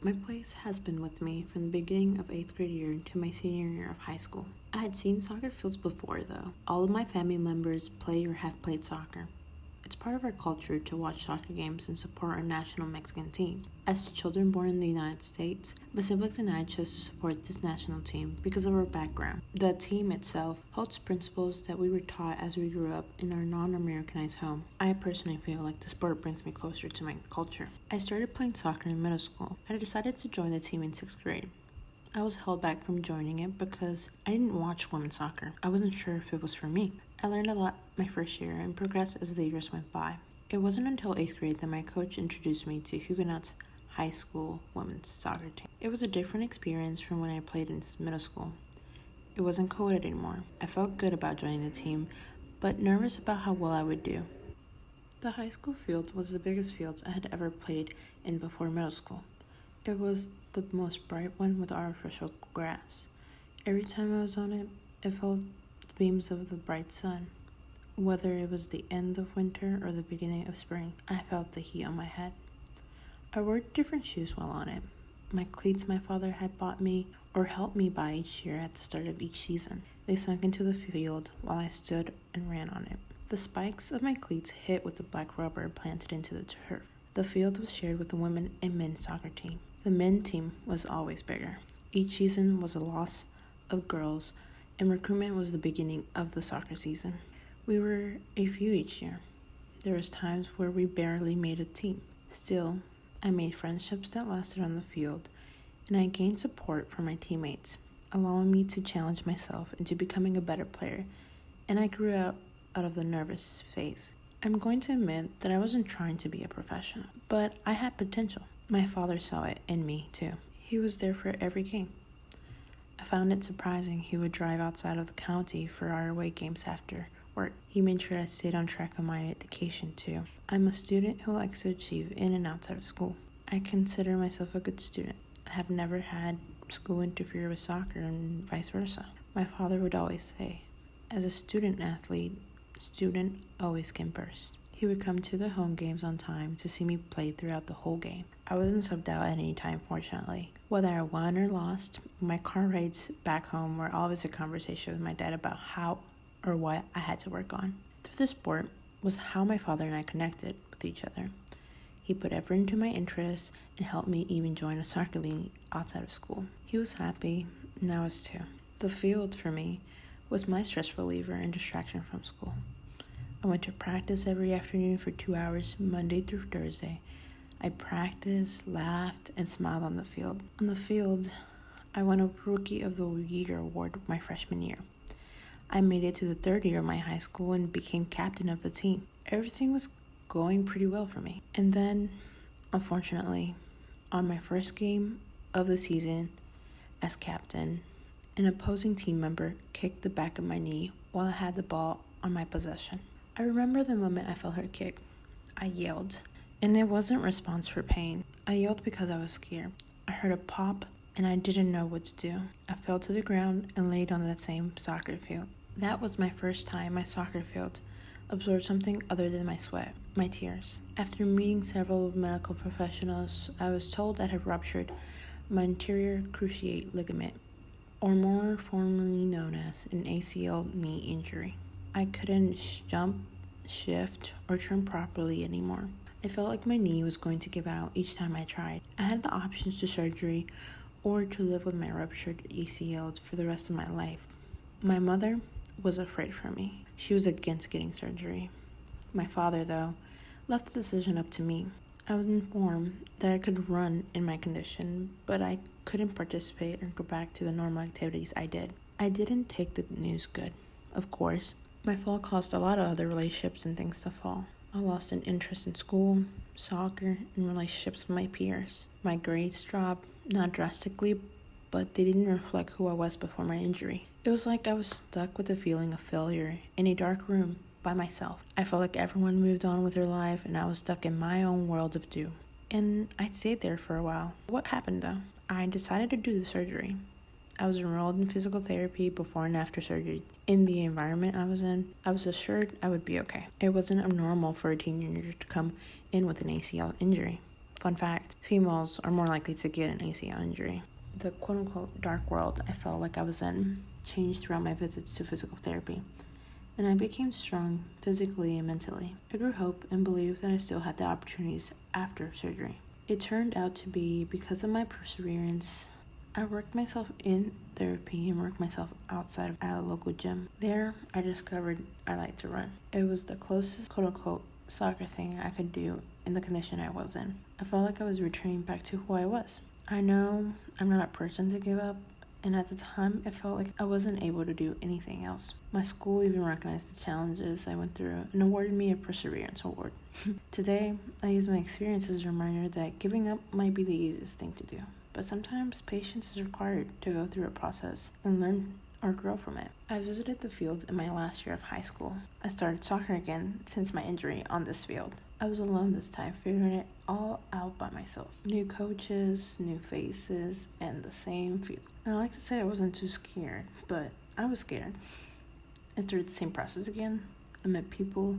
My place has been with me from the beginning of 8th grade year to my senior year of high school. I had seen soccer fields before, though. All of my family members play or have played soccer. It's part of our culture to watch soccer games and support our national Mexican team. As children born in the United States, my siblings and I chose to support this national team because of our background. The team itself holds principles that we were taught as we grew up in our non Americanized home. I personally feel like the sport brings me closer to my culture. I started playing soccer in middle school. I decided to join the team in 6th grade. I was held back from joining it because I didn't watch women's soccer. I wasn't sure if it was for me. I learned a lot my first year and progressed as the years went by. It wasn't until 8th grade that my coach introduced me to Huguenot's high school women's soccer team. It was a different experience from when I played in middle school. It wasn't co-ed anymore. I felt good about joining the team, but nervous about how well I would do. The high school field was the biggest field I had ever played in before middle school. It was the most bright one with artificial grass. Every time I was on it, it felt the beams of the bright sun. Whether it was the end of winter or the beginning of spring, I felt the heat on my head. I wore different shoes while on it. My cleats my father had bought me or helped me buy each year at the start of each season. They sunk into the field while I stood and ran on it. The spikes of my cleats hit with the black rubber planted into the turf. The field was shared with the women and men's soccer team. The men's team was always bigger. Each season was a loss of girls, and recruitment was the beginning of the soccer season. We were a few each year. There was times where we barely made a team. Still, I made friendships that lasted on the field, and I gained support from my teammates, allowing me to challenge myself into becoming a better player, and I grew out of the nervous phase. I'm going to admit that I wasn't trying to be a professional, but I had potential. My father saw it in me, too. He was there for every game. I found it surprising he would drive outside of the county for our away games after work. He made sure I stayed on track of my education, too. I'm a student who likes to achieve in and outside of school. I consider myself a good student. I have never had school interfere with soccer and vice versa. My father would always say, as a student athlete, student always came first. He would come to the home games on time to see me play throughout the whole game. I wasn't subbed out at any time, fortunately. Whether I won or lost, my car rides back home were always a conversation with my dad about how or what I had to work on. Through the sport was how my father and I connected with each other. He put effort into my interests and helped me even join a soccer league outside of school. He was happy, and I was too. The field, for me, was my stress reliever and distraction from school. I went to practice every afternoon for 2 hours, Monday through Thursday. I practiced, laughed, and smiled on the field. On the field, I won a Rookie of the Year award my freshman year. I made it to the third year of my high school and became captain of the team. Everything was going pretty well for me. And then, unfortunately, on my first game of the season as captain, an opposing team member kicked the back of my knee while I had the ball on my possession. I remember the moment I felt her kick. I yelled, and there wasn't response for pain. I yelled because I was scared. I heard a pop, and I didn't know what to do. I fell to the ground and laid on that same soccer field. That was my first time my soccer field absorbed something other than my sweat, my tears. After meeting several medical professionals, I was told I had ruptured my anterior cruciate ligament, or more formally known as an ACL knee injury. I couldn't jump, shift, or turn properly anymore. I felt like my knee was going to give out each time I tried. I had the options to surgery or to live with my ruptured ACL for the rest of my life. My mother was afraid for me. She was against getting surgery. My father, though, left the decision up to me. I was informed that I could run in my condition, but I couldn't participate or go back to the normal activities I did. I didn't take the news good, of course. My fall caused a lot of other relationships and things to fall. I lost an interest in school, soccer, and relationships with my peers. My grades dropped, not drastically, but they didn't reflect who I was before my injury. It was like I was stuck with a feeling of failure in a dark room by myself. I felt like everyone moved on with their life and I was stuck in my own world of doom. And I stayed there for a while. What happened though? I decided to do the surgery. I was enrolled in physical therapy before and after surgery. In the environment I was in, I was assured I would be okay. It wasn't abnormal for a teenager to come in with an ACL injury. Fun fact, females are more likely to get an ACL injury. The quote-unquote dark world I felt like I was in changed throughout my visits to physical therapy, and I became strong physically and mentally. I grew hope and believed that I still had the opportunities after surgery. It turned out to be because of my perseverance. I worked myself in therapy and worked myself outside at a local gym. There, I discovered I liked to run. It was the closest quote-unquote soccer thing I could do in the condition I was in. I felt like I was returning back to who I was. I know I'm not a person to give up, and at the time, it felt like I wasn't able to do anything else. My school even recognized the challenges I went through and awarded me a Perseverance Award. Today, I use my experience as a reminder that giving up might be the easiest thing to do, but sometimes patience is required to go through a process and learn or grow from it. I visited the field in my last year of high school. I started soccer again since my injury on this field. I was alone this time, figuring it all out by myself. New coaches, new faces, and the same field. And I like to say I wasn't too scared, but I was scared. I started the same process again. I met people,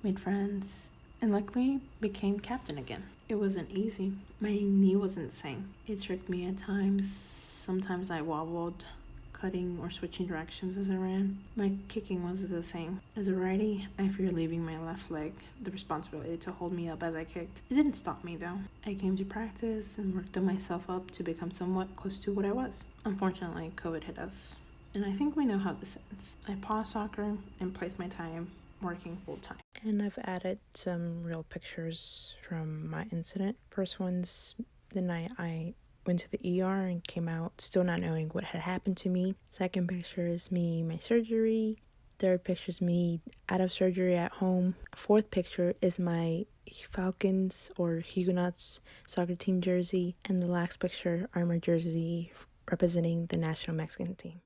made friends, and luckily became captain again. It wasn't easy. My knee wasn't the same. It tricked me at times. Sometimes I wobbled, cutting or switching directions as I ran. My kicking was the same. As a righty, I feared leaving my left leg the responsibility to hold me up as I kicked. It didn't stop me though. I came to practice and worked myself up to become somewhat close to what I was. Unfortunately, COVID hit us, and I think we know how this ends. I paused soccer and placed my time working full time. And I've added some real pictures from my incident. First one's the night I went to the ER and came out still not knowing what had happened to me. Second picture is me, my surgery. Third picture is me out of surgery at home. Fourth picture is my Falcons or Huguenots soccer team jersey. And the last picture are my jersey representing the national Mexican team.